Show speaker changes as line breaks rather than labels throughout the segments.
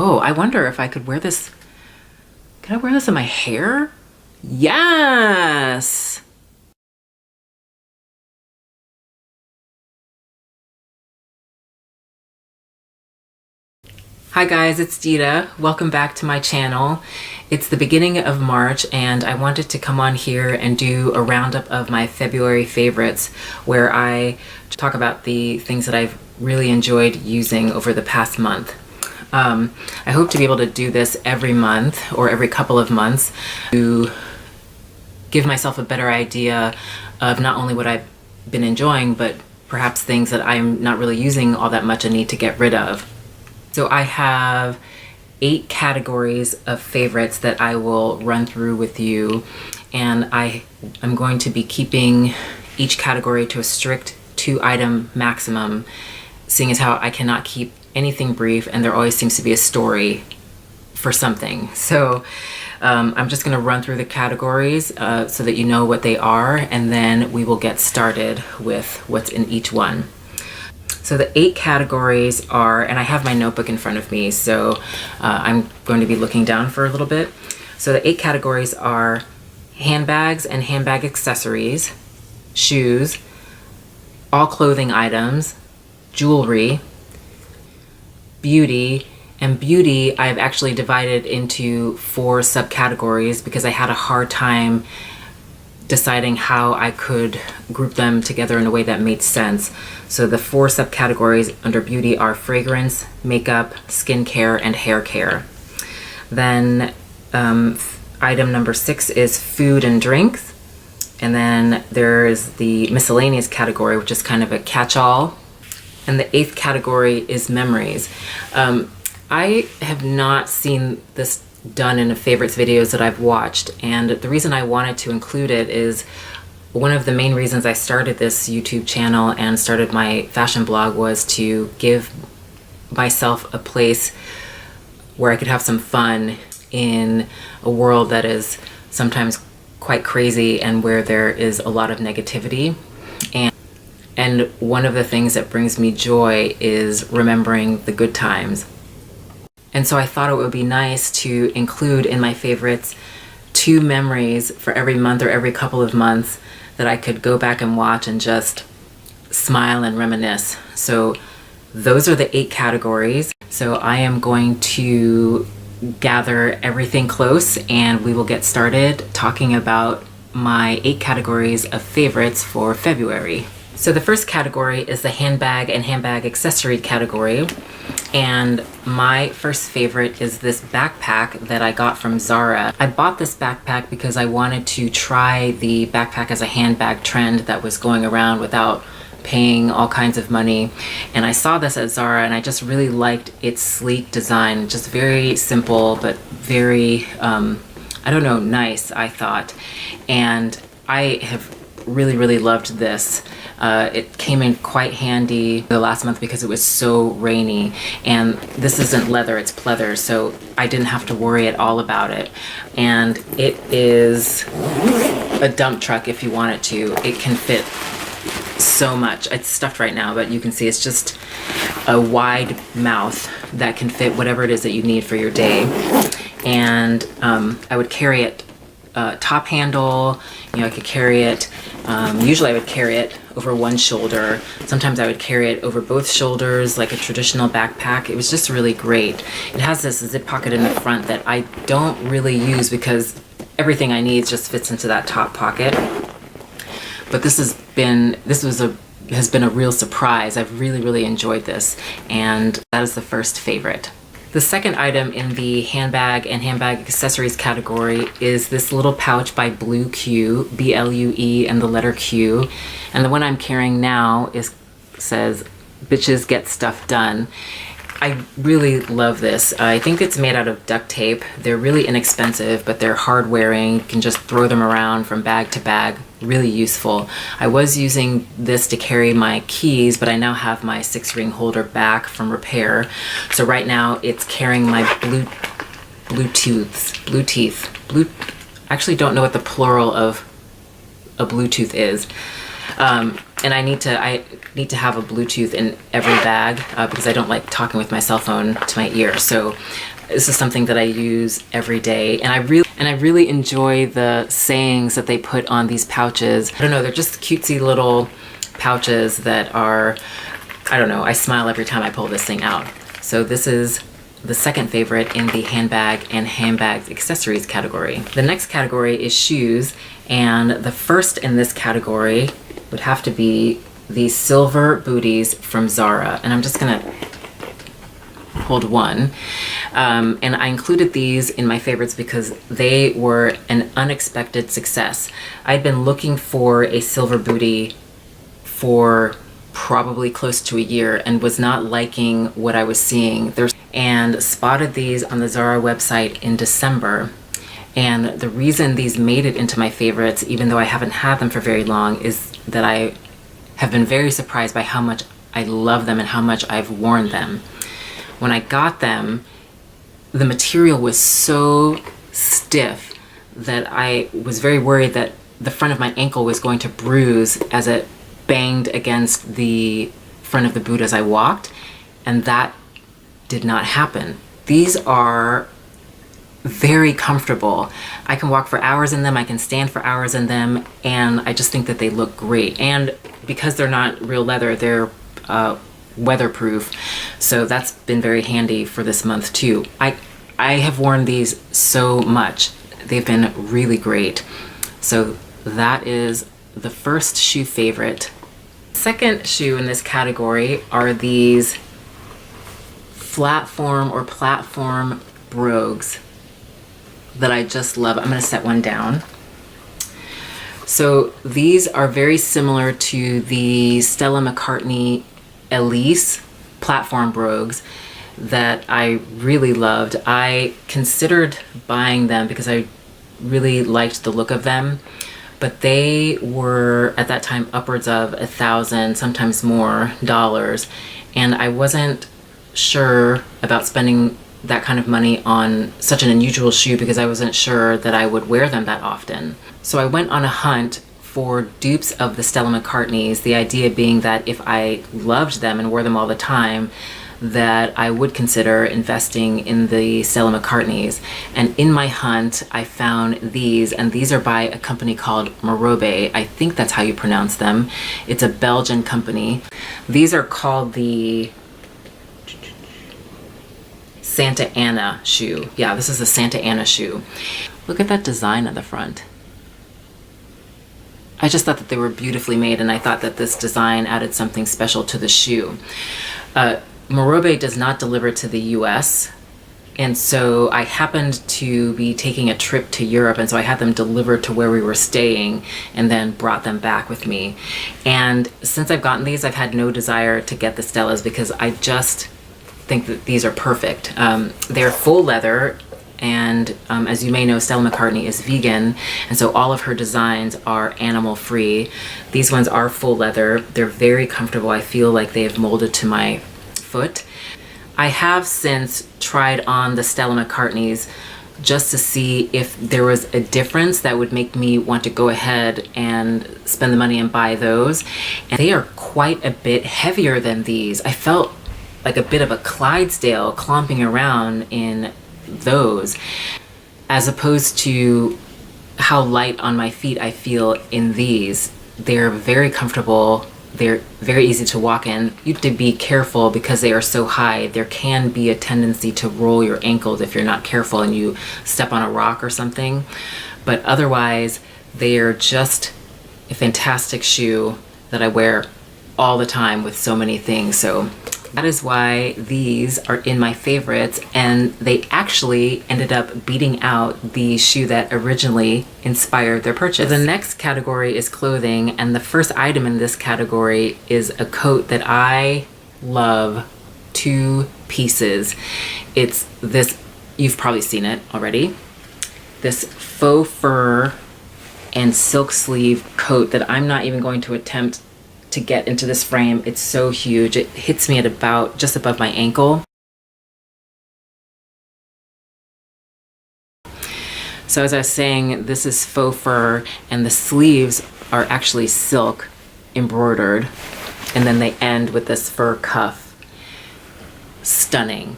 Oh, I wonder if I could wear this. Can I wear this in my hair? Yes! Hi guys, it's Dita. Welcome back to my channel. It's the beginning of March and I wanted to come on here and do a roundup of my February favorites where I talk about the things that I've really enjoyed using over the past month. I hope to be able to do this every month or every couple of months to give myself a better idea of not only what I've been enjoying, but perhaps things that I'm not really using all that much and need to get rid of. So I have 8 categories of favorites that I will run through with you, and I'm going to be keeping each category to a strict 2-item maximum, seeing as how I cannot keep anything brief and there always seems to be a story for something. So I'm just going to run through the categories so that you know what they are, and then we will get started with what's in each one. So the 8 categories are, and I have my notebook in front of me, so I'm going to be looking down for a little bit. So the 8 categories are handbags and handbag accessories, shoes, all clothing items, jewelry, beauty, and beauty I've actually divided into 4 subcategories because I had a hard time deciding how I could group them together in a way that made sense. So the 4 subcategories under beauty are fragrance, makeup, skincare, and hair care. Then item number 6 is food and drinks. And then there's the miscellaneous category, which is kind of a catch-all. And the 8th category is memories. I have not seen this done in the favorites videos that I've watched, and the reason I wanted to include it is one of the main reasons I started this YouTube channel and started my fashion blog was to give myself a place where I could have some fun in a world that is sometimes quite crazy and where there is a lot of negativity. And one of the things that brings me joy is remembering the good times. And so I thought it would be nice to include in my favorites 2 memories for every month or every couple of months that I could go back and watch and just smile and reminisce. So those are the 8 categories. So I am going to gather everything close and we will get started talking about my 8 categories of favorites for February. So the first category is the handbag and handbag accessory category. And my first favorite is this backpack that I got from Zara. I bought this backpack because I wanted to try the backpack as a handbag trend that was going around without paying all kinds of money. And I saw this at Zara and I just really liked its sleek design. Just very simple, but very, I don't know, nice, I thought. And I have really loved this. It came in quite handy the last month because it was so rainy, and this isn't leather, it's pleather, so I didn't have to worry at all about it. And it is a dump truck if you want it to. It can fit so much. It's stuffed right now, but you can see it's just a wide mouth that can fit whatever it is that you need for your day. And I would carry it top handle, you know, I could carry it, usually I would carry it over one shoulder. Sometimes I would carry it over both shoulders like a traditional backpack. It was just really great. It has this zip pocket in the front that I don't really use because everything I need just fits into that top pocket. But this has been a real surprise. I've really enjoyed this, and that is the first favorite. The second item in the handbag and handbag accessories category is this little pouch by Blue Q, B-L-U-E and the letter Q. And the one I'm carrying now says, "Bitches get stuff done." I really love this. I think it's made out of duct tape. They're really inexpensive, but they're hard wearing. You can just throw them around from bag to bag. Really useful. I was using this to carry my keys, but I now have my 6-ring holder back from repair. So right now it's carrying my I actually don't know what the plural of a Bluetooth is. And I need to have a Bluetooth in every bag because I don't like talking with my cell phone to my ear. So this is something that I use every day, and I really enjoy the sayings that they put on these pouches. I don't know, they're just cutesy little pouches that are, I don't know, I smile every time I pull this thing out. So this is the second favorite in the handbag and handbag accessories category. The next category is shoes, and the first in this category would have to be these silver booties from Zara. And I'm just gonna hold one. And I included these in my favorites because they were an unexpected success. I'd been looking for a silver booty for probably close to a year and was not liking what I was seeing. And spotted these on the Zara website in December. And the reason these made it into my favorites, even though I haven't had them for very long, is that I have been very surprised by how much I love them and how much I've worn them. When I got them, the material was so stiff that I was very worried that the front of my ankle was going to bruise as it banged against the front of the boot as I walked, and that did not happen. These are very comfortable. I can walk for hours in them, I can stand for hours in them, and I just think that they look great. And because they're not real leather, they're weatherproof, so that's been very handy for this month too. I have worn these so much. They've been really great. So that is the first shoe favorite. Second shoe in this category are these platform brogues that I just love. I'm gonna set one down. So these are very similar to the Stella McCartney Elise platform brogues that I really loved. I considered buying them because I really liked the look of them, but they were at that time upwards of $1,000, sometimes more, dollars, and I wasn't sure about spending that kind of money on such an unusual shoe because I wasn't sure that I would wear them that often. So I went on a hunt for dupes of the Stella McCartneys, the idea being that if I loved them and wore them all the time, that I would consider investing in the Stella McCartneys. And in my hunt, I found these, and these are by a company called Marobe. I think that's how you pronounce them. It's a Belgian company. These are called the Santa Ana shoe. Yeah, this is a Santa Ana shoe. Look at that design on the front. I just thought that they were beautifully made, and I thought that this design added something special to the shoe. Marobe does not deliver to the US, and so I happened to be taking a trip to Europe, and so I had them delivered to where we were staying and then brought them back with me. And since I've gotten these, I've had no desire to get the Stellas because I just think that these are perfect. They're full leather, and as you may know, Stella McCartney is vegan, and so all of her designs are animal free. These ones are full leather. They're very comfortable. I feel like they have molded to my foot. I have since tried on the Stella McCartneys just to see if there was a difference that would make me want to go ahead and spend the money and buy those. And they are quite a bit heavier than these. I felt like a bit of a Clydesdale clomping around in those, as opposed to how light on my feet I feel in these. They're very comfortable. They're very easy to walk in. You have to be careful because they are so high. There can be a tendency to roll your ankles if you're not careful and you step on a rock or something. But otherwise, they are just a fantastic shoe that I wear all the time with so many things. So that is why these are in my favorites, and they actually ended up beating out the shoe that originally inspired their purchase. The next category is clothing, and the first item in this category is a coat that I love, 2 pieces. It's this, you've probably seen it already, this faux fur and silk sleeve coat that I'm not even going to attempt to get into this frame. It's so huge. It hits me at about just above my ankle. So as I was saying, this is faux fur, and the sleeves are actually silk embroidered, and then they end with this fur cuff. Stunning.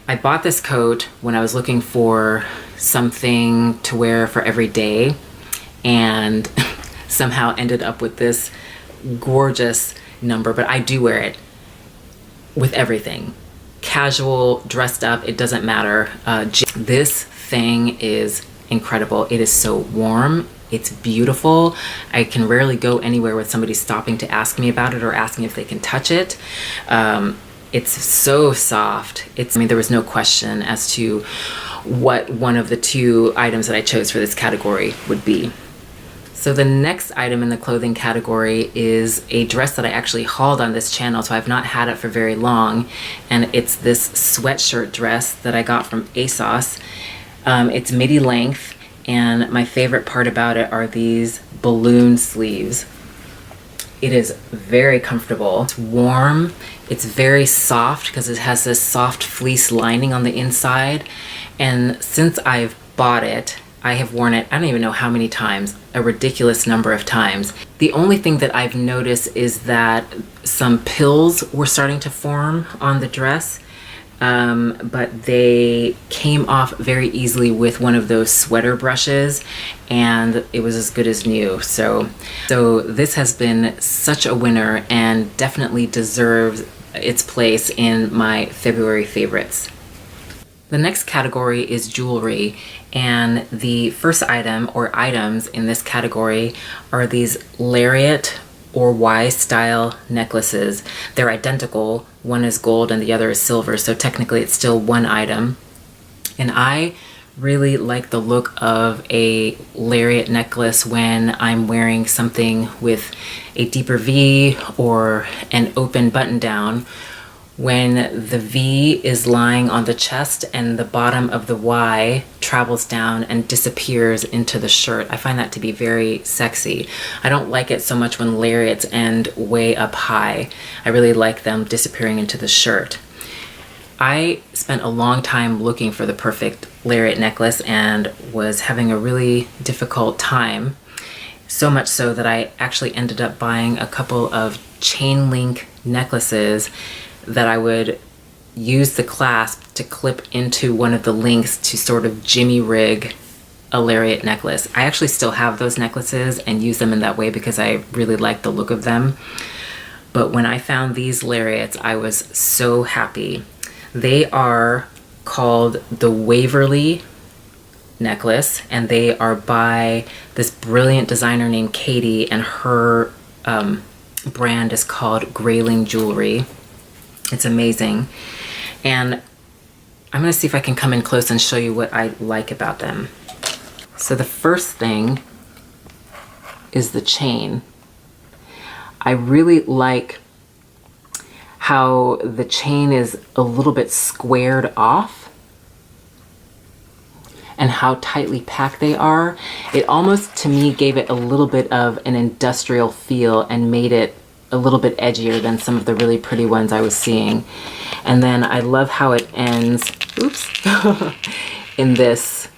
I bought this coat when I was looking for something to wear for every day, and somehow ended up with this gorgeous number, but I do wear it with everything. Casual, dressed up, it doesn't matter. This thing is incredible. It is so warm. It's beautiful. I can rarely go anywhere with somebody stopping to ask me about it or asking if they can touch it. It's so soft. I mean, there was no question as to what one of the two items that I chose for this category would be. So the next item in the clothing category is a dress that I actually hauled on this channel, so I've not had it for very long, and it's this sweatshirt dress that I got from ASOS. It's midi length, and my favorite part about it are these balloon sleeves. It is very comfortable. It's warm. It's very soft because it has this soft fleece lining on the inside. And since I've bought it, I have worn it, I don't even know how many times, a ridiculous number of times. The only thing that I've noticed is that some pills were starting to form on the dress, but they came off very easily with one of those sweater brushes, and it was as good as new. So this has been such a winner and definitely deserves its place in my February favorites. The next category is jewelry, and the first item or items in this category are these lariat or Y style necklaces. They're identical. One is gold and the other is silver, so technically it's still one item. And I really like the look of a lariat necklace when I'm wearing something with a deeper V or an open button down. When the V is lying on the chest and the bottom of the Y travels down and disappears into the shirt. I find that to be very sexy. I don't like it so much when lariats end way up high. I really like them disappearing into the shirt. I spent a long time looking for the perfect lariat necklace and was having a really difficult time. So much so that I actually ended up buying a couple of chain link necklaces that I would use the clasp to clip into one of the links to sort of jimmy rig a lariat necklace. I actually still have those necklaces and use them in that way because I really like the look of them. But when I found these lariats, I was so happy. They are called the Waverly necklace, and they are by this brilliant designer named Katie, and her brand is called Grayling Jewelry. It's amazing. And I'm gonna see if I can come in close and show you what I like about them. So the first thing is the chain. I really like how the chain is a little bit squared off and how tightly packed they are. It almost, to me, gave it a little bit of an industrial feel and made it a little bit edgier than some of the really pretty ones I was seeing. And then I love how it ends, oops, in this,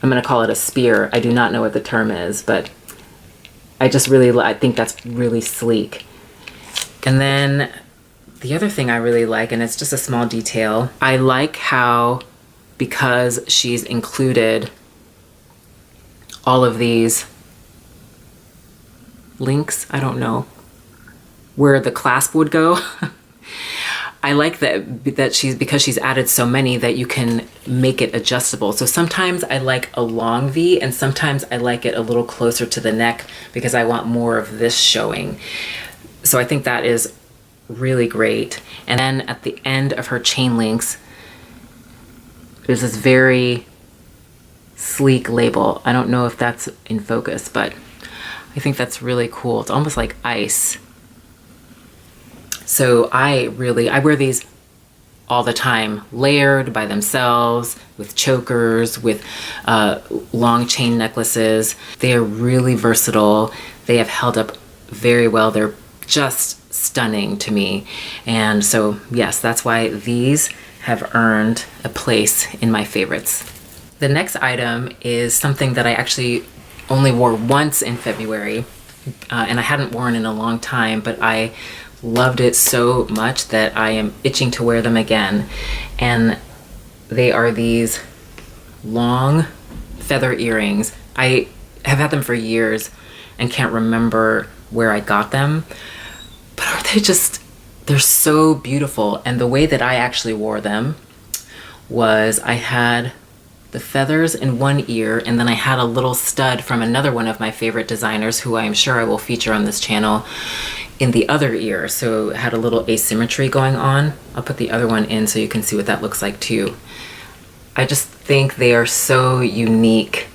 I'm gonna call it a spear. I do not know what the term is, but I think that's really sleek. And then the other thing I really like, and it's just a small detail, I like how, because she's included all of these links, I don't know where the clasp would go. I like that because she's added so many that you can make it adjustable. So sometimes I like a long V and sometimes I like it a little closer to the neck because I want more of this showing. So I think that is really great. And then at the end of her chain links, there's this very sleek label. I don't know if that's in focus, but I think that's really cool. It's almost like ice. So I wear these all the time, layered by themselves, with chokers, with long chain necklaces. They are really versatile. They have held up very well. They're just stunning to me. And so yes, that's why these have earned a place in my favorites. The next item is something that I actually only wore once in February, and I hadn't worn in a long time, but I loved it so much that I am itching to wear them again. And they are these long feather earrings. I have had them for years and can't remember where I got them, but aren't they just, they're so beautiful. And the way that I actually wore them was I had the feathers in one ear, and then I had a little stud from another one of my favorite designers, who I am sure I will feature on this channel, in the other ear. So it had a little asymmetry going on. I'll put the other one in so you can see what that looks like too. I just think they are so unique.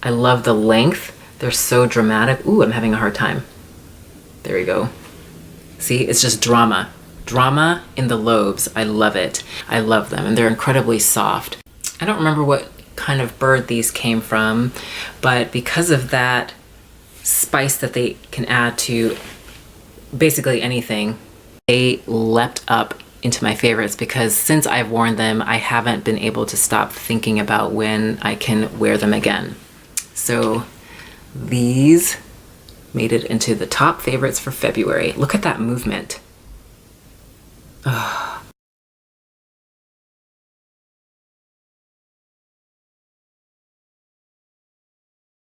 I love the length. They're so dramatic. Ooh, I'm having a hard time. There we go. See, it's just drama. Drama in the lobes. I love it. I love them, and they're incredibly soft. I don't remember what kind of bird these came from, but because of that spice that they can add to basically anything, they leapt up into my favorites, because since I've worn them, I haven't been able to stop thinking about when I can wear them again. So these made it into the top favorites for February. Look at that movement. Oh.